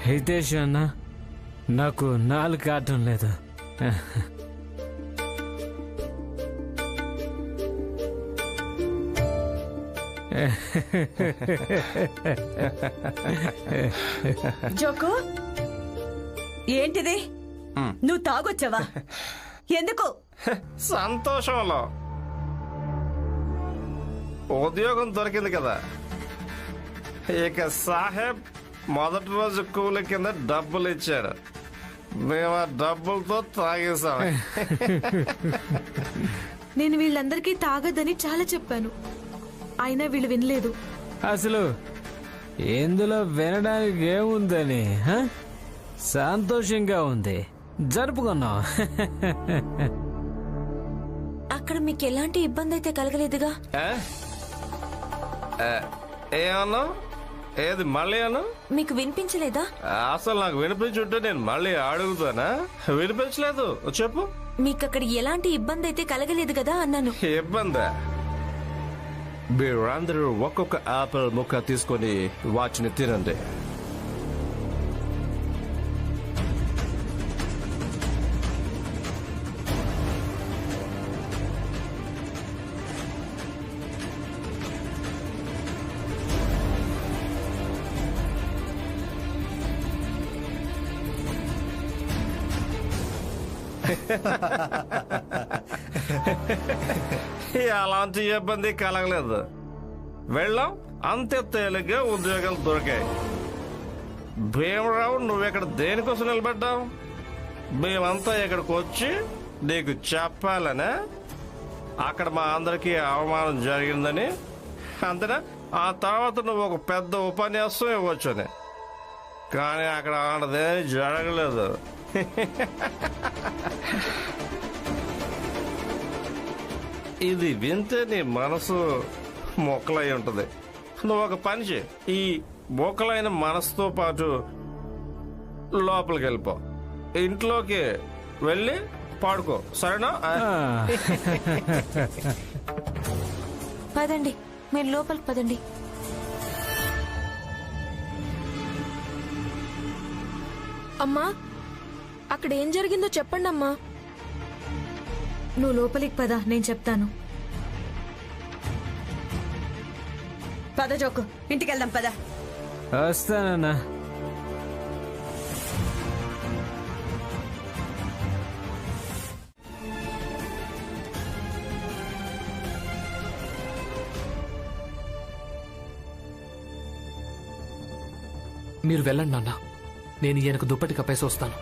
హితేష్ అన్న, నాకు నాలుగు కావటం లేదు. జోకు, ఏంటిది? నువ్వు తాగొచ్చావా? ఎందుకు? సంతోషంలో. ఉద్యోగం దొరికింది కదా, ఇక సాహెబ్ మొదటి రోజు కూలి కింద డబ్బులు ఇచ్చాడు. మేము ఆ డబ్బులతో తాగేసాం. నేను వీళ్ళందరికీ తాగద్దని చాలా చెప్పాను, అయినా వీళ్ళు వినలేదు. అసలు ఇందులో వినడానికి ఏముందని? సంతోషంగా ఉంది, జరుపుకున్నాం. అక్కడ మీకు ఎలాంటి ఇబ్బంది అయితే కలగలేదుగా? ఏమన్నా? ఏది మళ్ళీ అన్నా? మీకు వినిపించలేదా? అసలు నాకు వినిపించుంటే నేను మళ్ళీ అడుగుతానా? వినిపించలేదు, చెప్పు. మీకు అక్కడ ఎలాంటి ఇబ్బంది అయితే కలగలేదు కదా అన్నాను. ఇబ్బందా? మీరందరూ ఒక్కొక్క ఆపిల్ ముక్క తీసుకొని వాటిని తినండి. అలాంటి ఇబ్బంది కలగలేదు. వెళ్ళాం, అంతే తేలిగ్గా ఉద్యోగాలు దొరికాయి. భీమరావు, నువ్వెక్కడ దేనికోసం నిలబడ్డావు? మేమంతా ఇక్కడికి వచ్చి నీకు చెప్పాలనే. అక్కడ మా అందరికీ అవమానం జరిగిందని అంతేనా? ఆ తర్వాత నువ్వు ఒక పెద్ద ఉపన్యాసం ఇవ్వచ్చని. కానీ అక్కడ ఆడదేమీ జరగలేదు. ఇది వింటే నీ మనసు మొక్కలై ఉంటది. నువ్వు ఒక పని చేయి, ఈ మొక్కలైన మనసుతో పాటు లోపలికి వెళ్ళిపో, ఇంట్లోకి వెళ్ళి పాడుకో, సరేనా? పదండి, మీరు లోపలికి పదండి. అమ్మా, అక్కడ ఏం జరిగిందో చెప్పండి అమ్మా. నువ్వు లోపలికి పద, నేను చెప్తాను. పద జోకు, ఇంటికెళ్దాం పద. వస్తానన్నా. మీరు వెళ్ళండి నాన్న, నేను ఈయనకు దుప్పటి కప్పేసి వస్తాను.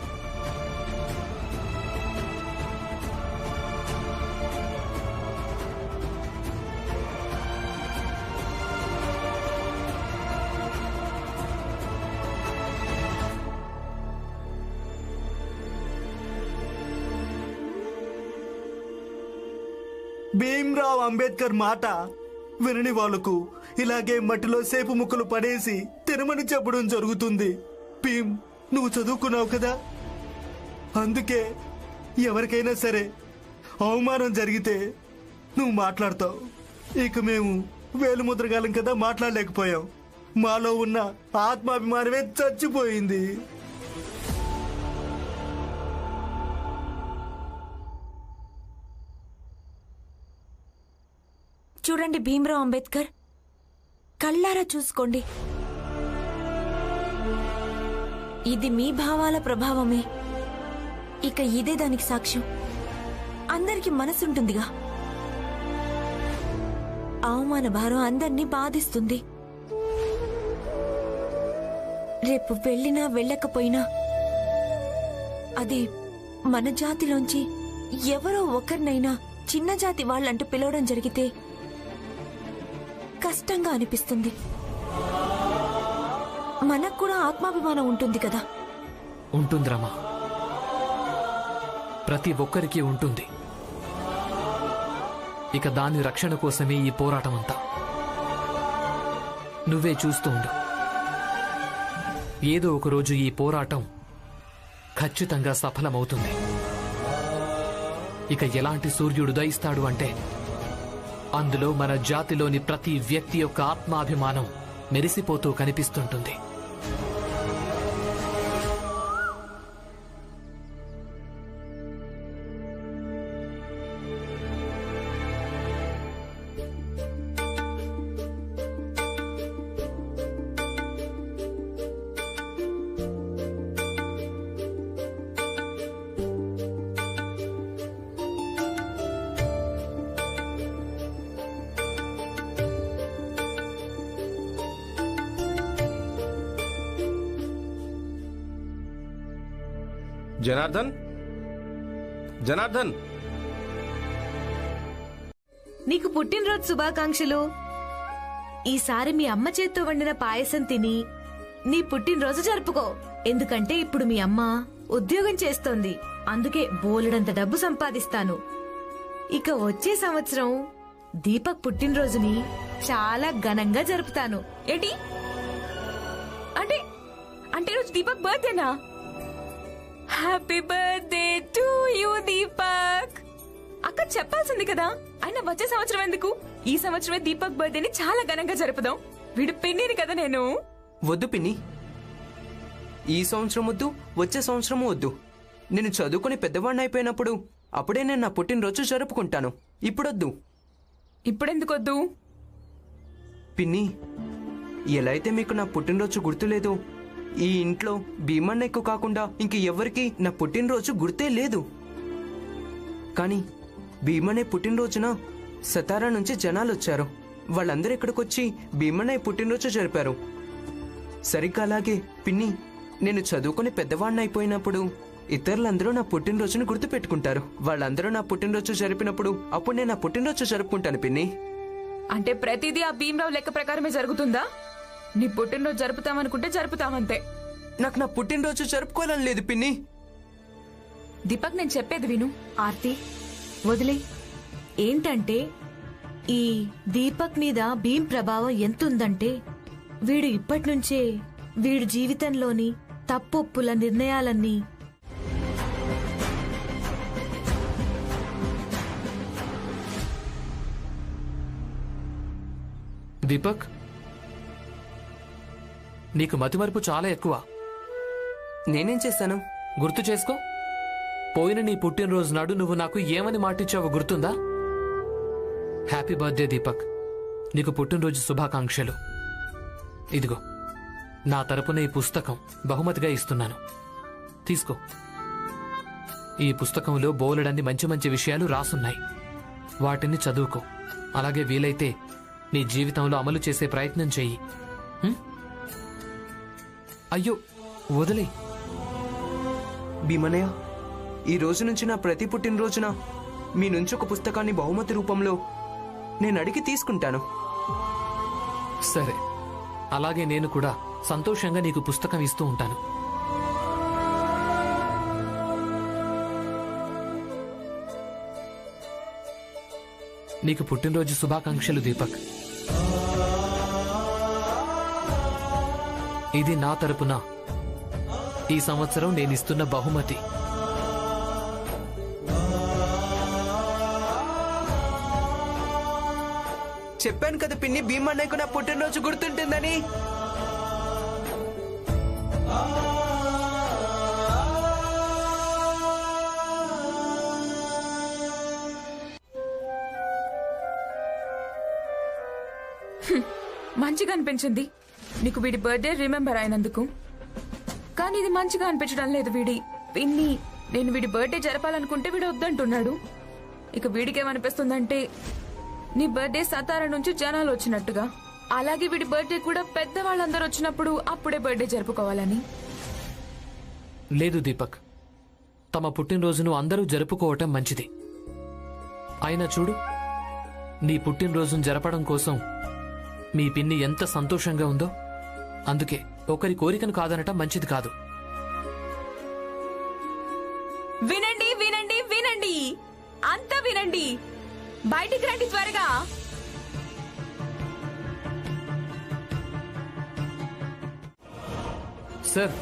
భీమ్రావ్ అంబేద్కర్ మాట వినని వాళ్లకు ఇలాగే మట్టిలో సేపు ముక్కలు పడేసి తినమని చెప్పడం జరుగుతుంది. భీమ్, నువ్వు చదువుకున్నావు కదా, అందుకే ఎవరికైనా సరే అవమానం జరిగితే నువ్వు మాట్లాడతావు. ఇక మేము వేలుముద్రగాలం కదా, మాట్లాడలేకపోయాం. మాలో ఉన్న ఆత్మాభిమానమే చచ్చిపోయింది. చూడండి భీమ్రావ్ అంబేద్కర్, కళ్ళారా చూసుకోండి. ఇది మీ భావాల ప్రభావమే. ఇక ఇదే దానికి సాక్ష్యం. అందరికి మనసుంటుందిగా. అవమాన భారం అందరినీ బాధిస్తుంది. రేపు వెళ్ళినా వెళ్ళకపోయినా అది మన జాతిలోంచి ఎవరో ఒకరినైనా చిన్న జాతి వాళ్ళంటూ పిలవడం జరిగితే కష్టంగా అనిపిస్తుంది. మనకు కూడా ఆత్మాభిమానం ఉంటుంది కదా. ఉంటుంది రమా, ప్రతి ఒక్కరికి ఉంటుంది. ఇక దాని రక్షణ కోసమే ఈ పోరాటం అంతా. నువ్వే చూస్తూ ఉండు, ఏదో ఒకరోజు ఈ పోరాటం ఖచ్చితంగా సఫలమవుతుంది. ఇక ఎలాంటి సూర్యుడు ఉదయిస్తాడు అంటే అందులో మన జాతిలోని ప్రతి వ్యక్తి యొక్క ఆత్మాభిమానం మెరిసిపోతూ కనిపిస్తుంటుంది. జనార్దన్, జనార్దన్, నీకు పుట్టినరోజు శుభాకాంక్షలు. ఈసారి మీ అమ్మ చేత్తో వండిన పాయసం తిని నీ పుట్టినరోజు జరుపుకో. ఎందుకంటే ఇప్పుడు మీ అమ్మ ఉద్యోగం చేస్తోంది, అందుకే బోలెడంత డబ్బు సంపాదిస్తాను. ఇక వచ్చే సంవత్సరం దీపక్ పుట్టినరోజుని చాలా ఘనంగా జరుపుతాను. ఏంటి అంటే అంటే రోజు దీపక్ బర్త్డేనా? Happy birthday to you Deepak. అక్క చెప్పాల్సింది కదా. అయినా వచ్చే సంవత్సరం ఎందుకు, ఈ సంవత్సరమే దీపక్ బర్త్డేని చాలా ఘనంగా జరుపుదాం. వీడు పిన్నిని కదా నేను. వద్దు పిన్ని, ఈ సంవత్సరం వద్దు, వచ్చే సంవత్సరం వద్దు. నేను చదువుకుని పెద్దవాడిని అయిపోయినప్పుడు అప్పుడే నేను నా పుట్టినరోజు జరుపుకుంటాను. ఇప్పుడొద్దు. ఇప్పుడెందుకొద్దు? పిన్ని, ఎలా అయితే మీకు నా పుట్టినరోజు గుర్తులేదు, ఈ ఇంట్లో భీమన్నకు కాకుండా ఇంక ఎవరికి నా పుట్టినరోజు గుర్తే లేదు. కానీ భీమన్నయ్య పుట్టినరోజున సతారా నుంచి జనాలు వచ్చారు. వాళ్ళందరూ ఇక్కడికొచ్చి భీమన్నయ్య పుట్టినరోజు జరిపారు. సరిగ్గా అలాగే పిన్ని, నేను చదువుకుని పెద్దవాడిని అయిపోయినప్పుడు ఇతరులందరూ నా పుట్టినరోజును గుర్తు పెట్టుకుంటారు. వాళ్ళందరూ నా పుట్టినరోజు జరిపినప్పుడు అప్పుడు నేను నా పుట్టినరోజు జరుపుకుంటాను పిన్ని. అంటే ప్రతిదీ ఆ భీమరావు లెక్క ప్రకారమే జరుగుతుందా? నీ పుట్టినరోజు జరుపుతామనుకుంటే జరుపుతామంతే. నాకు నా పుట్టినరోజు జరుపుకోవాలని లేదు పిన్ని. దీపక్, నేను చెప్పేది విను. ఆర్తి వదిలే. ఏంటంటే ఈ దీపక్ మీద భీమ్ ప్రభావం ఎంతుందంటే వీడు ఇప్పటినుంచే వీడి జీవితంలోని తప్పొప్పుల నిర్ణయాలన్నీ దీపక్, నీకు మతిమరుపు చాలా ఎక్కువ. నేనేం చేశాను? గుర్తు చేసుకో. పోయిన నీ పుట్టినరోజు నాడు నువ్వు నాకు ఏమని మాటిచ్చావో గుర్తుందా? హ్యాపీ బర్త్డే దీపక్, నీకు పుట్టినరోజు శుభాకాంక్షలు. ఇదిగో నా తరపున ఈ పుస్తకం బహుమతిగా ఇస్తున్నాను, తీసుకో. ఈ పుస్తకంలో బోలెడన్ని మంచి మంచి విషయాలు రాసున్నాయి. వాటిని చదువుకో. అలాగే వీలైతే నీ జీవితంలో అమలు చేసే ప్రయత్నం చెయ్యి. అయ్యో వదిలే. భీమన్నయ్య, ఈ రోజు నుంచి నా ప్రతి పుట్టినరోజున మీ నుంచి ఒక పుస్తకాన్ని బహుమతి రూపంలో నేను అడిగి తీసుకుంటాను. సరే, అలాగే నేను కూడా సంతోషంగా నీకు పుస్తకం ఇస్తూ ఉంటాను. నీకు పుట్టినరోజు శుభాకాంక్షలు దీపక్. ఇది నా తరపున ఈ సంవత్సరం నేనిస్తున్న బహుమతి. చెప్పాను కదా పిన్ని, భీమన్నయ్యకు నా పుట్టినరోజు గుర్తుంటుందని. మంచిగా అనిపించింది నీకు వీడి బర్త్డే రిమెంబర్ అయినందుకు. కానీ ఇది మంచిగా అనిపించడం లేదు. వీడి పిన్ని నేను వీడి బర్త్డే జరపాలనుకుంటే వీడు వద్దంటున్నాడు. ఇక వీడికేమనిపిస్తుందంటే నీ బర్త్డే సతారా నుంచి జనాలు వచ్చినట్టుగా, అలాగే వీడి బర్త్డే కూడా పెద్దవాళ్ళందరూ వచ్చినప్పుడు అప్పుడే బర్త్డే జరుపుకోవాలని. లేదు దీపక్, తమ పుట్టినరోజును అందరూ జరుపుకోవటం మంచిది. అయినా చూడు, నీ పుట్టినరోజును జరపడం కోసం మీ పిన్ని ఎంత సంతోషంగా ఉందో. అందుకే ఒకరి కోరికను కాదనటం మంచిది కాదు. వినండి వినండి వినండి, అంతా వినండి. బయటికి రండి త్వరగా. సార్,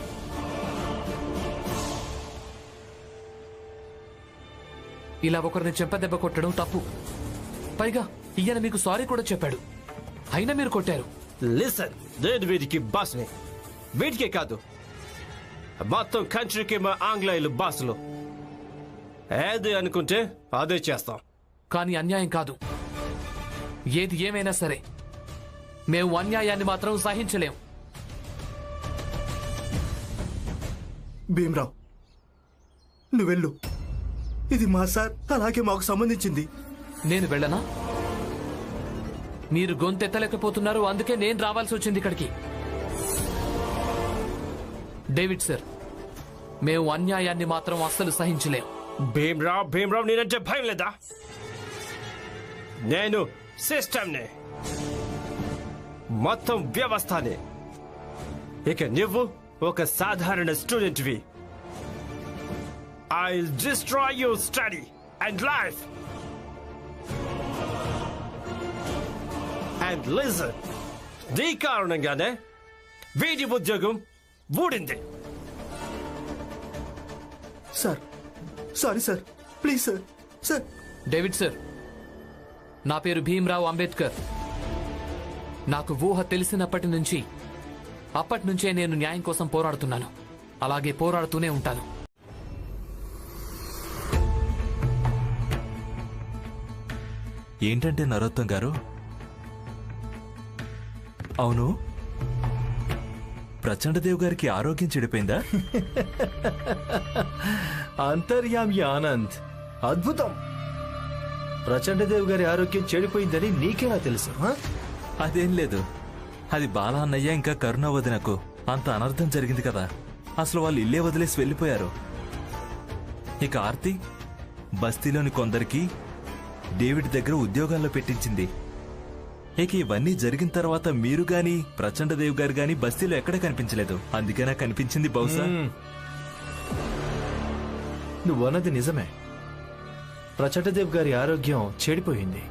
ఇలా ఒకరిని చెంపదెబ్బ కొట్టడం తప్పు. పైగా ఈయన మీకు సారీ కూడా చెప్పాడు, అయినా మీరు కొట్టారు. లిసన్, నేను వీడికి బాస్ని. వీడికే కాదు, మొత్తం కంట్రీకి మా ఆంగ్లేయులు బాసులు. ఏది అనుకుంటే అదే చేస్తాం. కానీ అన్యాయం కాదు. ఏది ఏమైనా సరే మేము అన్యాయాన్ని మాత్రం సహించలేం. భీమ్రావ్, నువ్వెళ్ళు. ఇది మా సార్, అలాగే మాకు సంబంధించింది. నేను వెళ్ళనా? మీరు గొంతెత్తలేకపోతున్నారు, అందుకే నేను రావాల్సి వచ్చింది ఇక్కడికి. డేవిడ్ సార్, మేము అన్యాయాన్ని మాత్రం అస్సలు సహించలేం. భీమరావు నేనంటే భయం లేదా? నేను సిస్టమ్ని, మొత్తం వ్యవస్థని. ఇక నువ్వు ఒక సాధారణ స్టూడెంట్వి. I'll destroy your study and life. And listen, నీ కారణంగానే వీడి ఉద్యోగం ఊడింది. Sir, sorry sir, please sir. Sir, David sir, నా పేరు భీమ్రావ్ అంబేద్కర్. నాకు ఊహ తెలిసినప్పటి నుంచి అప్పటి నుంచే నేను న్యాయం కోసం పోరాడుతున్నాను. అలాగే పోరాడుతూనే ఉంటాను. ఏంటంటే నరోత్తం గారు? అవును, ప్రచండదేవ్ గారికి ఆరోగ్యం చెడిపోయిందా? అంతర్యామి ఆనంద్, అద్భుతం. ప్రచండదేవ్ గారి ఆరోగ్యం చెడిపోయిందని నీకేనా తెలుసు? అదేం లేదు, అది బాలా అన్నయ్య ఇంకా కరుణ వదినకు అంత అనర్థం జరిగింది కదా. అసలు వాళ్ళు ఇల్లే వదిలేసి వెళ్ళిపోయారు. ఇక ఆర్తి బస్తీలోని కొందరికి డేవిడ్ దగ్గర ఉద్యోగాల్లో పెట్టించింది. ఇక ఇవన్నీ జరిగిన తర్వాత మీరు గాని ప్రచండదేవ్ గారు గాని బస్తీలో ఎక్కడ కనిపించలేదు. అందుకే నాకు కనిపించింది బహుశా. నువ్వన్నది నిజమే. ప్రచండదేవ్ గారి ఆరోగ్యం చెడిపోయింది.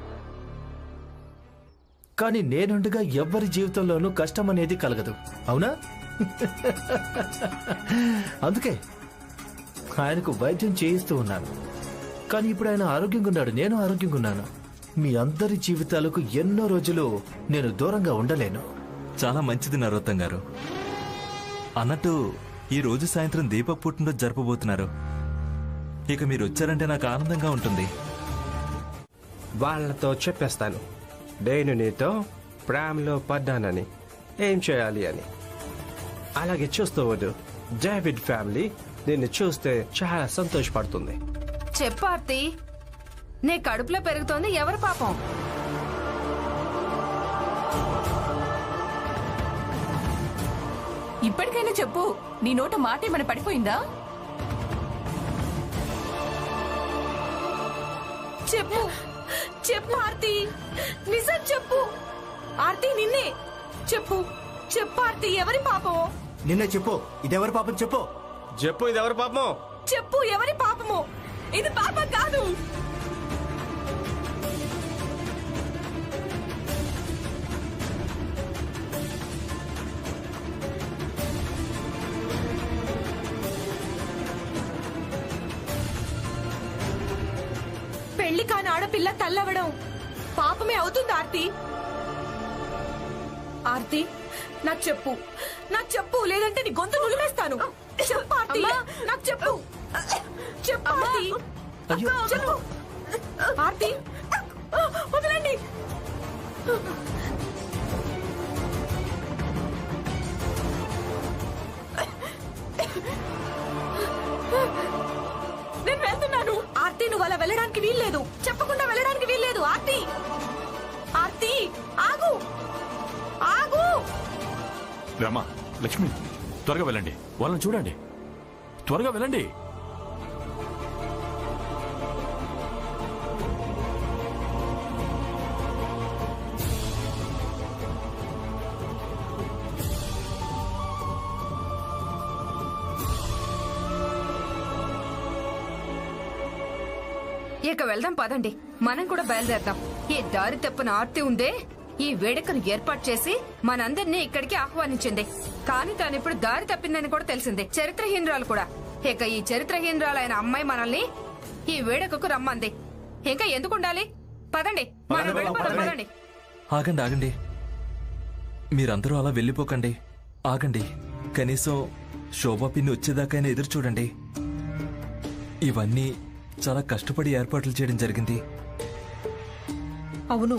కానీ నేనుండగా ఎవ్వరి జీవితంలోనూ కష్టం అనేది కలగదు, అవునా? అందుకే ఆయనకు వైద్యం చేయిస్తూ ఉన్నాను. కానీ ఇప్పుడు ఆయన ఆరోగ్యంగా ఉన్నాడు, నేను ఆరోగ్యంగా ఉన్నాను. మీ అందరి జీవితాలకు ఎన్నో రోజులు నేను దూరంగా ఉండలేను. చాలా మంచిది నరోత్తం గారు. అన్నట్టు ఈ రోజు సాయంత్రం దీపక్ పుట్టినరోజు జరపబోతున్నారు. ఇక మీరు వచ్చారంటే నాకు ఆనందంగా ఉంటుంది. వాళ్ళతో చెప్పేస్తాను నేను నీతో ప్రేమలో పడ్డానని, ఏం చేయాలి అని. అలాగే చూస్తూ వద్దు, డేవిడ్ ఫ్యామిలీ నిన్ను చూస్తే చాలా సంతోషపడుతుంది. చెప్పు ఆర్తి, నీ కడుపులో పెరుగుతోంది ఎవరి పాపం? ఇప్పటికైనా చెప్పు, నీ నోట మాట ఏమైనా పడిపోయిందా? చెప్పు చెప్పు ఆర్తి, నిజం చెప్పు ఆర్తి. నిన్నే చెప్పు చెప్పు ఆర్తి, ఎవరి పాపం? నిన్నే చెప్పు, ఇదెవరి పాపం చెప్పు. చెప్పు, ఇది ఎవరి పాపమో చెప్పు, ఎవరి పాపమో? ఇది పాపం కాదు. పెళ్లి కాని ఆడపిల్ల తల్లవడం పాపమే అవుతుంది ఆర్తి. ఆర్తి, నాకు చెప్పు, నాకు చెప్పు, లేదంటే నీ గొంతు నులిమేస్తాను. చెప్పు ఆర్తి, నాకు చెప్పు, చెప్పు ఆర్తి. చెప్పు ఆర్తి, వదలండి. నేను వెళ్తున్నాను. ఆర్తి, నువ్వు అలా వెళ్ళడానికి వీల్లేదు. చెప్పకుండా వెళ్ళడానికి వీల్లేదు. ఆర్తి, ఆర్తి, ఆగు, ఆగు. రామా, లక్ష్మి, త్వరగా వెళ్ళండి. వాళ్ళని చూడండి, త్వరగా వెళ్ళండి. ఇక వెళ్దాం పదండి, మనం కూడా బయలుదేరదాం. ఈ దారి తప్పున ఆర్తి ఉందే ఈ వేడుకను ఏర్పాటు చేసి మనందరినీ ఇక్కడికి ఆహ్వానించింది. కానీ తాను ఇప్పుడు దారి తప్పిందని కూడా తెలిసింది. చరిత్రహీనురాలు కూడా. ఇక ఈ చరిత్రహీనురాలైన అమ్మాయి మనల్ని ఈ వేడుకకు రమ్మంది. ఇంకా ఎందుకు ఉండాలి? పదండి, మనం వెళ్ళిపోదాం. పదండి. ఆగండి ఆగండి, మీరందరూ అలా వెళ్ళిపోకండి. ఆగండి, కనీసం శోభా పిన్ని వచ్చేదాకైనా ఎదురు చూడండి. ఇవన్నీ చాలా కష్టపడి ఏర్పాట్లు చేయడం జరిగింది. అవును,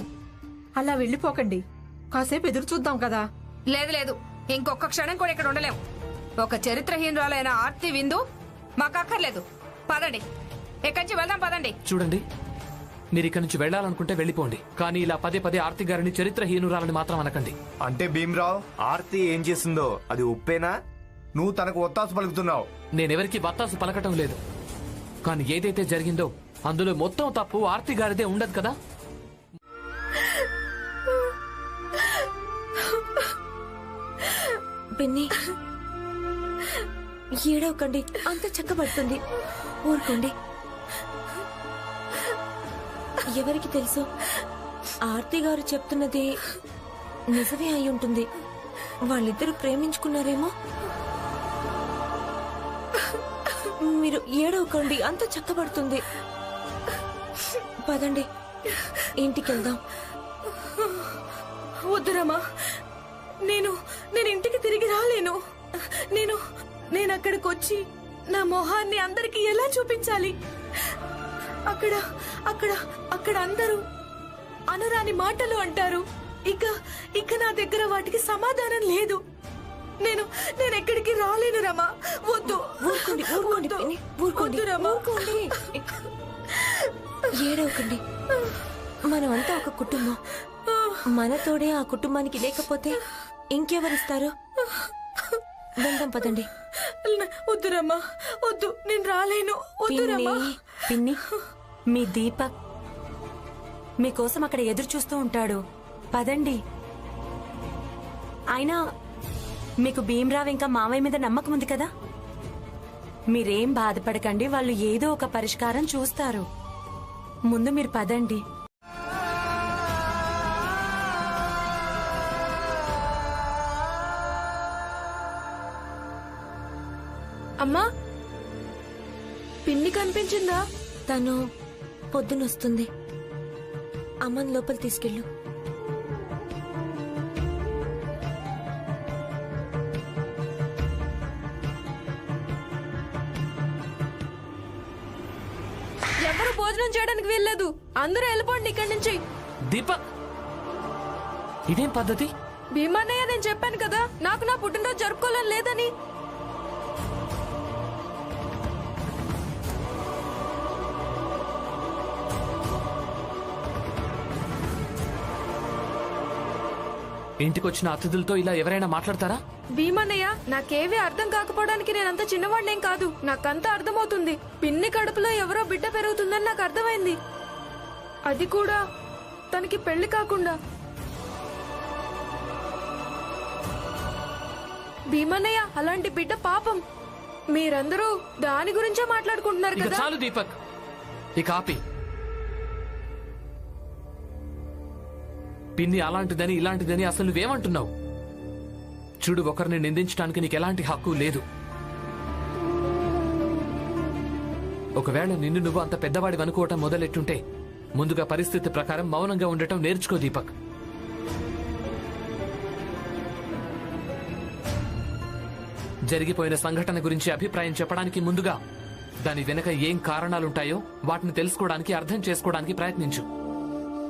అలా వెళ్ళిపోకండి. కాసేపు ఎదురు చూద్దాం కదా. లేదు లేదు, ఇంకొక క్షణం కూడా ఇక్కడ ఉండలేం. ఒక చరిత్రహీనురాలైన ఆర్తి విందు మాకు అక్కర్లేదు. పదండి, ఇక్కడి నుంచి వెళ్దాం. పదండి. చూడండి, మీరు ఇక్కడి నుంచి వెళ్ళాలనుకుంటే వెళ్ళిపోండి. కానీ ఇలా పదే పదే ఆర్తి గారిని చరిత్రహీనురాలని మాత్రం అనకండి. అంటే భీమ్రావ్, ఆర్తి ఏం చేసిందో అది ఉప్పేనా? నువ్వు తనకు ఒత్తాసు పలుకుతున్నావు. నేనెవరికి వత్తాసు పలకటం లేదు, కానీ ఏదైతే జరిగిందో అందులో మొత్తం తప్పు ఆర్తి గారిదే ఉండదు కదా. పిన్ని ఏడవకండి, అంత చక్కబడుతుంది. ఊరుకోండి. ఎవరికి తెలుసు, ఆర్తి గారు చెప్తున్నది నిజమే అయి ఉంటుంది. వాళ్ళిద్దరూ ప్రేమించుకున్నారేమో. మీరు ఏడవకండి, అంత చక్కబడుతుంది. పదండి, ఇంటికి వెళ్దాం. వద్దురమ్మా, నేను ఇంటికి తిరిగి రాలేను. నేను అక్కడికి వచ్చి నా మొహాన్ని అందరికి ఎలా చూపించాలి? అక్కడ అక్కడ అక్కడ అందరూ అనురాని మాటలు అంటారు. ఇక నా దగ్గర వాటికి సమాధానం లేదు. నేను ఎక్కడికి రాలేను రమా. వద్దు. ఊరుకోండి, ఊరుకోండి పిన్ని, ఊరుకోండి, ఊరుకోండి. ఏడవకండి. మనమంతా ఒక కుటుంబం. మనతోడే ఆ కుటుంబానికి లేకపోతే ఇంకెవరిస్తారు? వెళ్దాం పదండి. వద్దురమ్మా, వద్దు, నేను రాలేను. వద్దురమ్మా. పిన్ని, మీ దీపక్ మీకోసం అక్కడ ఎదురు చూస్తూ ఉంటాడు. పదండి. అయినా మీకు భీమరావు ఇంకా మావయ్య మీద నమ్మకం ఉంది కదా. మీరేం బాధపడకండి, వాళ్ళు ఏదో ఒక పరిష్కారం చూస్తారు. ముందు మీరు పదండి. అమ్మా, పిన్ని కనిపించిందా? తను పొద్దునొస్తుంది. అమ్మని లోపల తీసుకెళ్ళు. ఎవరు భోజనం చేయడానికి వీల్లేదు. అందరూ వెళ్ళిపోండి ఇక్కడి నుంచి. దీపక్, ఇదేం పద్ధతి? భీమన్నయ్య, నేను చెప్పాను కదా నాకు నా పుట్టినరోజు జరుపుకోవాలని లేదని. ఇంటికొచ్చిన అతిథులతో ఇలా ఎవరైనా మాట్లాడతారా? భీమన్నయ్య, నాకేవీ అర్థం కాకపోవడానికి నేనంత చిన్నవాడినేం కాదు. నాకంతా అర్థమవుతుంది. పిన్ని కడుపులో ఎవరో బిడ్డ పెరుగుతుందని నాకు అర్థమైంది. అది కూడా తనకి పెళ్లి కాకుండా. భీమన్నయ్య, అలాంటి బిడ్డ పాపం. మీరందరూ దాని గురించే మాట్లాడుకుంటున్నారు ఇక కదా. చాలు దీపక్, ఇక ఆపి. పిన్ని అలాంటిదని ఇలాంటిదని అసలు నువ్వేమంటున్నావు? చూడు, ఒకరిని నిందించడానికి నీకు ఎలాంటి హక్కు లేదు. ఒకవేళ నిన్ను నువ్వు అంత పెద్దవాడి అనుకోవటం మొదలెట్టుంటే ముందుగా పరిస్థితి ప్రకారం మౌనంగా ఉండటం నేర్చుకో దీపక్. జరిగిపోయిన సంఘటన గురించి అభిప్రాయం చెప్పడానికి ముందుగా దాని వెనక ఏం కారణాలుంటాయో వాటిని తెలుసుకోవడానికి, అర్థం చేసుకోవడానికి ప్రయత్నించు.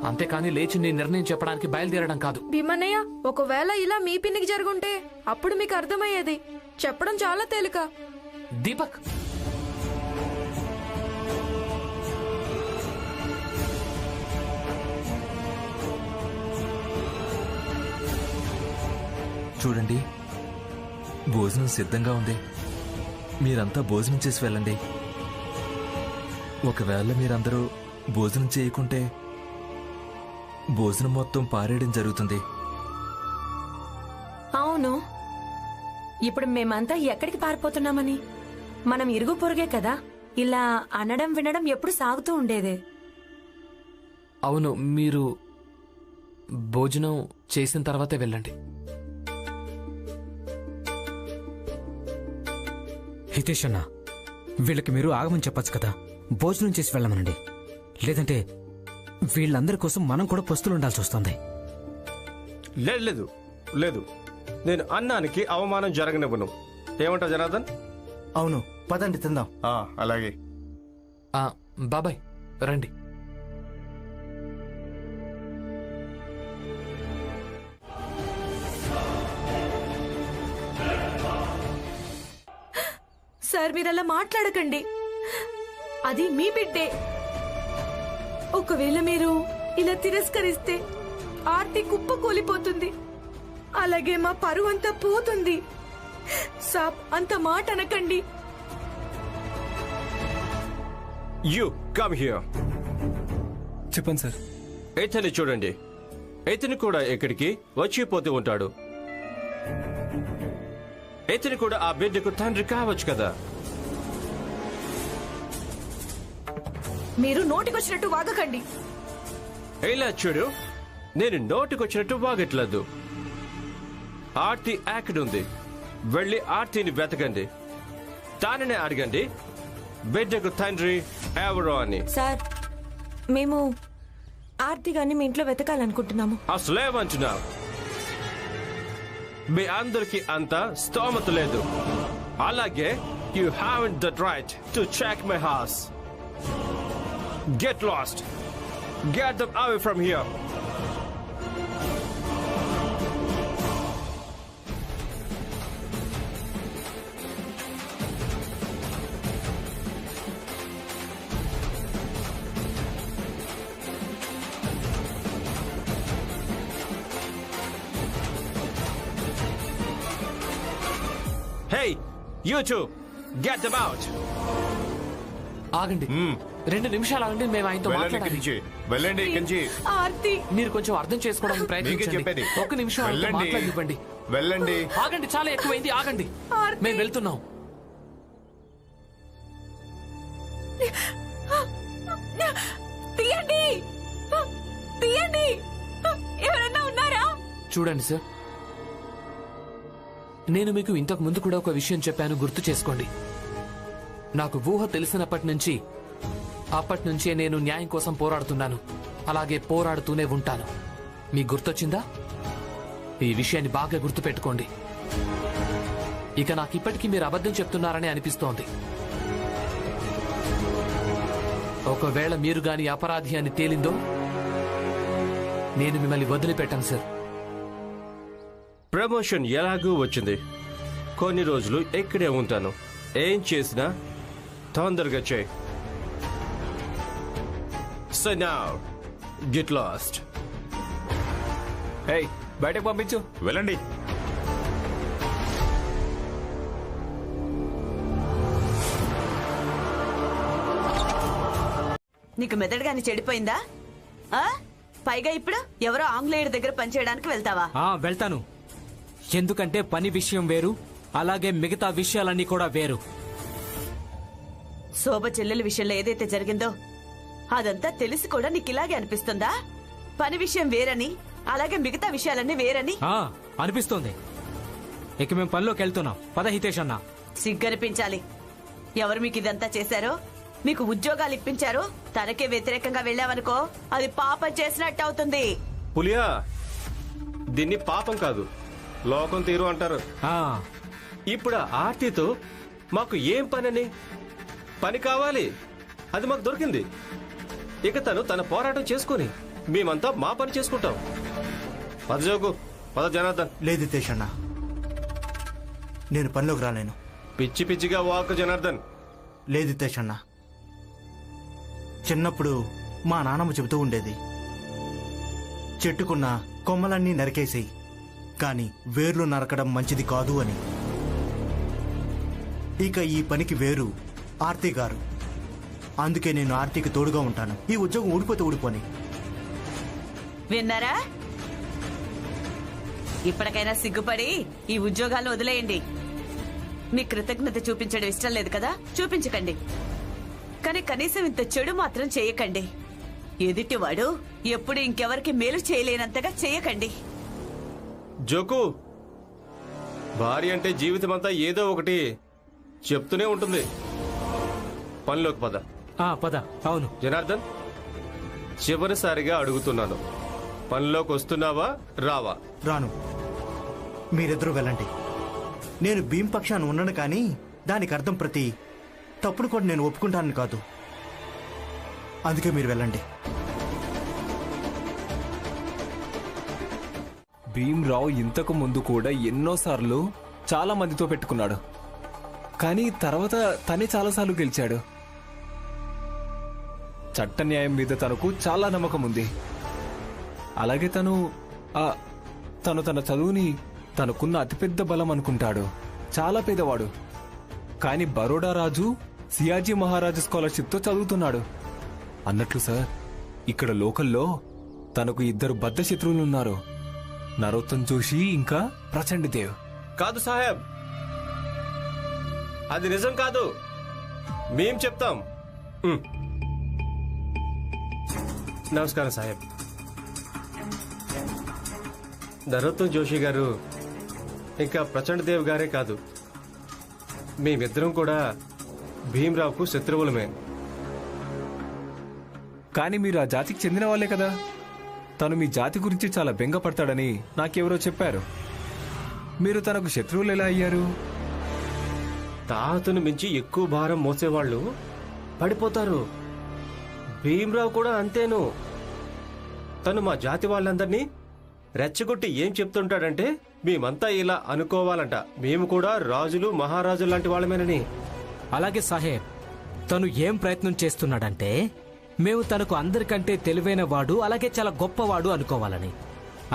అంతేకాని లేచి నీ నిర్ణయం చెప్పడానికి బయలుదేరడం కాదు. భీమన్నయ్య, ఒకవేళ ఇలా మీ పిన్నికి జరుగుంటే అప్పుడు మీకు అర్థమయ్యేది. చెప్పడం చాలా తేలిక. దీపక్, చూడండి, భోజనం సిద్ధంగా ఉంది. మీరంతా భోజనం చేసి వెళ్ళండి. ఒకవేళ మీరందరూ భోజనం చేయకుంటే భోజనం మొత్తం పారేయడం జరుగుతుంది. అవును, ఇప్పుడు మేమంతా ఎక్కడికి పారిపోతున్నామని? మనం ఇరుగు పొరుగే కదా. ఇలా అనడం వినడం ఎప్పుడు సాగుతూ ఉండేదే. అవును, మీరు భోజనం చేసిన తర్వాతే వెళ్ళండి. హితేష్ అన్న, వీళ్ళకి మీరు ఆగమని చెప్పచ్చు కదా. భోజనం చేసి వెళ్ళమనండి. లేదంటే వీళ్ళందరి కోసం మనం కూడా పస్తులు ఉండాల్సి వస్తుంది. లేదు లేదు, నేను అన్నానికి అవమానం జరగనివ్వను. ఏమంటావు జనార్దన్? అవును, పదండి తిందాం. అలాగే. బాబాయ్ రండి. సార్, మీరలా మాట్లాడకండి. అది మీ బిడ్డే. ఒకవేళ మీరు ఇలా తిరస్కరిస్తే ఆర్తి కుప్ప కూలిపోతుంది. అలాగే మా పరువు అంతా పోతుంది. సాబ్ అంత మాట అనకండి. You come here. చెప్పండి సార్. ఇతన్ని చూడండి. ఇతను కూడా ఇక్కడికి వచ్చిపోతూ ఉంటాడు. ఇతను కూడా ఆ బిడ్డకు తండ్రి కావచ్చు కదా. మీరు నోటికొచ్చినట్టు వాగకండి. ఇలా చూడు, నేను నోటికొచ్చినట్టు వాగట్లేదు. ఆర్తి ఎక్కడుంది? వెళ్ళి ఆర్తిని వెతకండి. దానినే అడగండి బిడ్డకు తండ్రి ఎవరో అని. సార్, మేము ఆర్తి గారిని మీ ఇంట్లో వెతకాలనుకుంటున్నాము. అసలేమంటున్నావు? మీ అందరికి అంత స్తోమత లేదు. అలాగే you haven't the right to check my house. Get lost. Get them away from here. Hey, you two, get them out. ఆగండి, 2 నిమిషాలు ఆగండి. మేము ఆయనతో మాట్లాడాలి. వెళ్ళండి కంచి. ఆర్తి, మీరు కొంచెం అర్థం చేసుకోవడానికి ప్రయత్నించండి. చెప్పేది. 1 నిమిషం ఆయనతో వెళ్ళండి. మాట్లాడివ్వండి. వెళ్ళండి. ఆగండి, చాలా ఎక్కువైంది. ఆగండి, మేము వెళ్తున్నాం. తీయండి, తీయండి. ఎవరన్నా ఉన్నారా? చూడండి సార్, నేను మీకు ఇంతకు ముందు కూడా ఒక విషయం చెప్పాను, గుర్తు చేసుకోండి. నాకు ఊహ తెలిసినప్పటి నుంచి అప్పటి నుంచే నేను న్యాయం కోసం పోరాడుతున్నాను. అలాగే పోరాడుతూనే ఉంటాను. మీకు గుర్తొచ్చిందా? ఈ విషయాన్ని బాగా గుర్తుపెట్టుకోండి. ఇక నాకు ఇప్పటికీ మీరు అబద్ధం చెప్తున్నారని అనిపిస్తోంది. ఒకవేళ మీరు గాని అపరాధి అని తేలిందో నేను మిమ్మల్ని వదిలిపెట్టాను సార్. ప్రమోషన్ ఎలాగూ వచ్చింది. కొన్ని రోజులు ఇక్కడే ఉంటాను. ఏం చేసినా తొందరగా చేయి. So now, get lost. హే, బయటకు పంపించు. వెళ్ళండి. నీకు మెదడుగాని చెడిపోయిందా? పైగా ఇప్పుడు ఎవరో ఆంగ్లేయుడి దగ్గర పనిచేయడానికి వెళ్తావా? వెళ్తాను. ఎందుకంటే పని విషయం వేరు, అలాగే మిగతా విషయాలన్నీ కూడా వేరు. శోభ చెల్లెల విషయంలో ఏదైతే జరిగిందో అదంతా తెలిసి కూడా నీకు ఇలాగే అనిపిస్తుందా? పని విషయం వేరని, అలాగే మిగతా విషయాలన్నీ వేరని అనిపిస్తోంది. ఇక మేము పనిలోకి వెళ్తున్నాం. పద హితేష్ అన్న. సిగ్గనిపించాలి. ఎవరు మీకు ఇదంతా చేశారో, మీకు ఉద్యోగాలు ఇప్పించారో తనకే వ్యతిరేకంగా వెళ్ళావనుకో అది పాపం చేసినట్టు అవుతుంది. పులియా, దీన్ని పాపం కాదు, లోకం తీరు అంటారు. ఇప్పుడు ఆర్తితో మాకు ఏం పనని? పని కావాలి, అది మాకు దొరికింది. ఇక తను తన పోరాటం చేసుకుని మేమంతా మా పని చేసుకుంటాం. పద జోగు, పద జనార్దన్. లేదు హితేష్ అన్న, నేను పనిలోకి రాలేను. పిచ్చి పిచ్చిగా వాక్ జనార్దన్. లేదు హితేష్ అన్న, చిన్నప్పుడు మా నాన్నమ్మ చెబుతూ ఉండేది, చెట్టుకున్న కొమ్మలన్నీ నరికేసేయి, కానీ వేర్లు నరకడం మంచిది కాదు అని. ఇక ఈ పనికి వేరు ఆర్తి గారు. అందుకే నేను ఆర్తికి తోడుగా ఉంటాను. ఈ ఉద్యోగం ఊడిపోతే ఊడిపోని. విన్నారా? ఇప్పటికైనా సిగ్గుపడి ఈ ఉద్యోగాలు వదిలేయండి. మీ కృతజ్ఞత చూపించడం ఇష్టం లేదు కదా, చూపించకండి. కానీ కనీసం ఇంత చెడు మాత్రం చేయకండి. ఎదుటివాడు ఎప్పుడు ఇంకెవరికి మేలు చేయలేనంతగా చేయకండి. జోకు, భార్య అంటే జీవితం అంతా ఏదో ఒకటి చెప్తూనే ఉంటుంది. పనిలోకి పద. పద. అవును జనార్దన్, చివరిసారిగా అడుగుతున్నాను, పనిలోకి వస్తున్నావా రావా? రాను. మీరిద్దరూ వెళ్ళండి. నేను భీమ్ పక్షాన్ని ఉన్నాను, కానీ దానికి అర్థం ప్రతి తప్పును కూడా నేను ఒప్పుకుంటానని కాదు. అందుకే మీరు వెళ్ళండి. భీమ్రావు ఇంతకు ముందు కూడా ఎన్నోసార్లు చాలా మందితో పెట్టుకున్నాడు, కానీ తర్వాత తనే చాలాసార్లు గెలిచాడు. చట్ట న్యాయం మీద తనకు చాలా నమ్మకం ఉంది. అలాగే తను తన చదువుని తనకున్న అతిపెద్ద బలం అనుకుంటాడు. చాలా పేదవాడు. కానీ బరోడా రాజు సియాజీ మహారాజు స్కాలర్షిప్తో చదువుతున్నాడు. అన్నట్లు సార్, ఇక్కడ లోకల్లో తనకు 2 బద్ధ శత్రువులున్నారు, నరోత్తమ్ జోషి ఇంకా ప్రచండ్ దేవ్. కాదు సాహెబ్, అది నిజం కాదు. మేం చెప్తాం. నమస్కారం సాహెబ్. నరోత్తమ్ జోషి గారు ఇంకా ప్రచండ్ దేవ్ గారే కాదు, మేమిద్దరం కూడా భీమ్రావుకు శత్రువులమే. కానీ మీరు ఆ జాతికి చెందిన వాళ్ళే కదా. తను మీ జాతి గురించి చాలా బెంగపడతాడని నాకెవరో చెప్పారు. మీరు తనకు శత్రువులు ఎలా అయ్యారు? తాతను మించి ఎక్కువ భారం మోసేవాళ్ళు పడిపోతారు. భీమ్రావు కూడా అంతేను. తను మా జాతి వాళ్ళందరినీ రెచ్చగొట్టి ఏం చెప్తుంటాడంటే, మేమంతా ఇలా అనుకోవాలంట, మేము కూడా రాజులు మహారాజులు లాంటి వాళ్ళమేనని. అలాగే సాహెబ్, తను ఏం ప్రయత్నం చేస్తున్నాడంటే మేము తనకు అందరికంటే తెలివైన వాడు, అలాగే చాలా గొప్పవాడు అనుకోవాలని.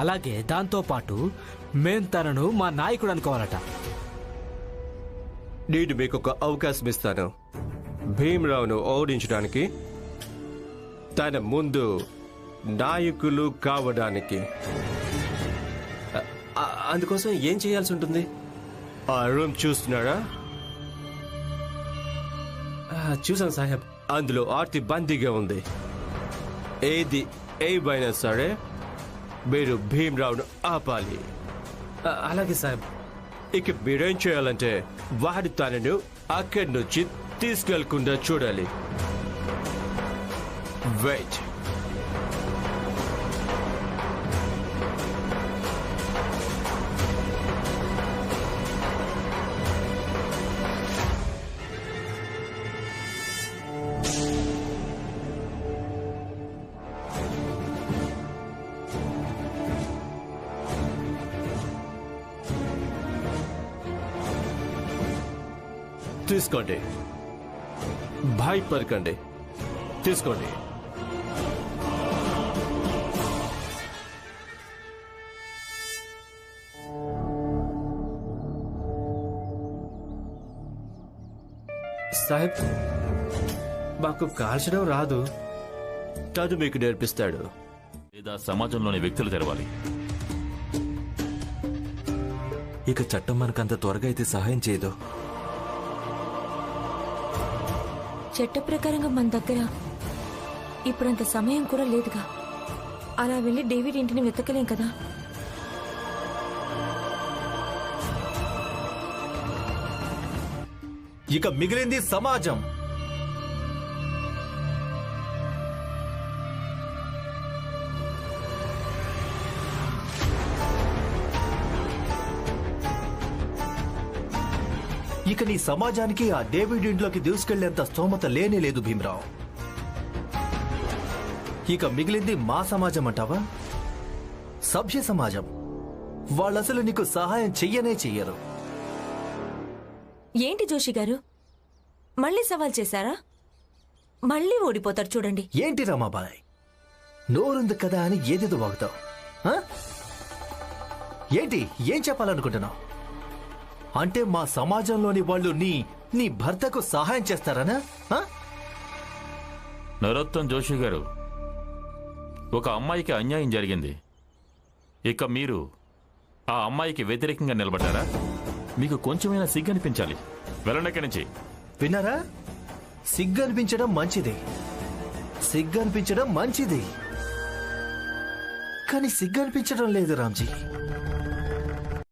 అలాగే దాంతోపాటు మేం తనను మా నాయకుడు అనుకోవాలట. నేను మీకు ఒక అవకాశం ఇస్తాను భీమ్రావును ఓడించడానికి, తన ముందు నాయకులు కావడానికి. అందుకోసం ఏం చేయాల్సి ఉంటుంది? ఆ రూమ్ చూస్తున్నాడా? చూసాను సాహెబ్. అందులో ఆర్తి బందీగా ఉంది. ఏమైనా సరే మీరు భీమ్రావును ఆపాలి. అలాగే సాహెబ్. ఇక మీరేం చేయాలంటే వాడి తనను అక్కడి నుంచి తీసుకెళ్లకుండా చూడాలి. వెయిట్. తీసుకోండి, భయపడకండి, తీసుకోండి. సాహెబ్, మాకు కాల్చడం రాదు, తను మీకు నేర్పిస్తాడు. లేదా సమాజంలోని వ్యక్తులు తెరవాలి. ఇక చట్టం మనకంత త్వరగా అయితే సహాయం చేయదు. చట్ట ప్రకారంగా మన దగ్గర ఇప్పుడంత సమయం కూడా లేదుగా. అలా వెళ్ళి డేవిడ్ ఇంటిని వెతకలేం కదా. ఇక మిగిలింది సమాజం. ఇక నీ సమాజానికి ఆ డేవిడ్ ఇంట్లోకి తీసుకెళ్లేంత స్తోమత లేనే లేదు భీమ్రావు. ఇక మిగిలింది మా సమాజం అంటావా? సభ్య సమాజం. వాళ్ళసలు నీకు సహాయం చెయ్యనే చెయ్యరు. ఏంటి జోషి గారు, మళ్ళీ సవాల్ చేశారా? మళ్ళీ ఓడిపోతారు చూడండి. ఏంటి రామాబాయ్, నోరుంది కదా అని ఏదేదో వాగుతావు. ఏంటి, ఏం చెప్పాలనుకుంటున్నావు? అంటే మా సమాజంలోని వాళ్ళు నీ భర్తకు సహాయం చేస్తారనా? నరోత్తమ్ జోషి గారు, ఒక అమ్మాయికి అన్యాయం జరిగింది. ఇక మీరు ఆ అమ్మాయికి వ్యతిరేకంగా నిలబడ్డారా? మీకు కొంచెమైనా సిగ్గు అనిపించాలి. వెళ్ళండి ఇక్కడి నుంచి. విన్నారా? సిగ్గు అనిపించడం మంచిది, సిగ్గు అనిపించడం మంచిది. కానీ సిగ్గు అనిపించడం లేదు రామ్జీ.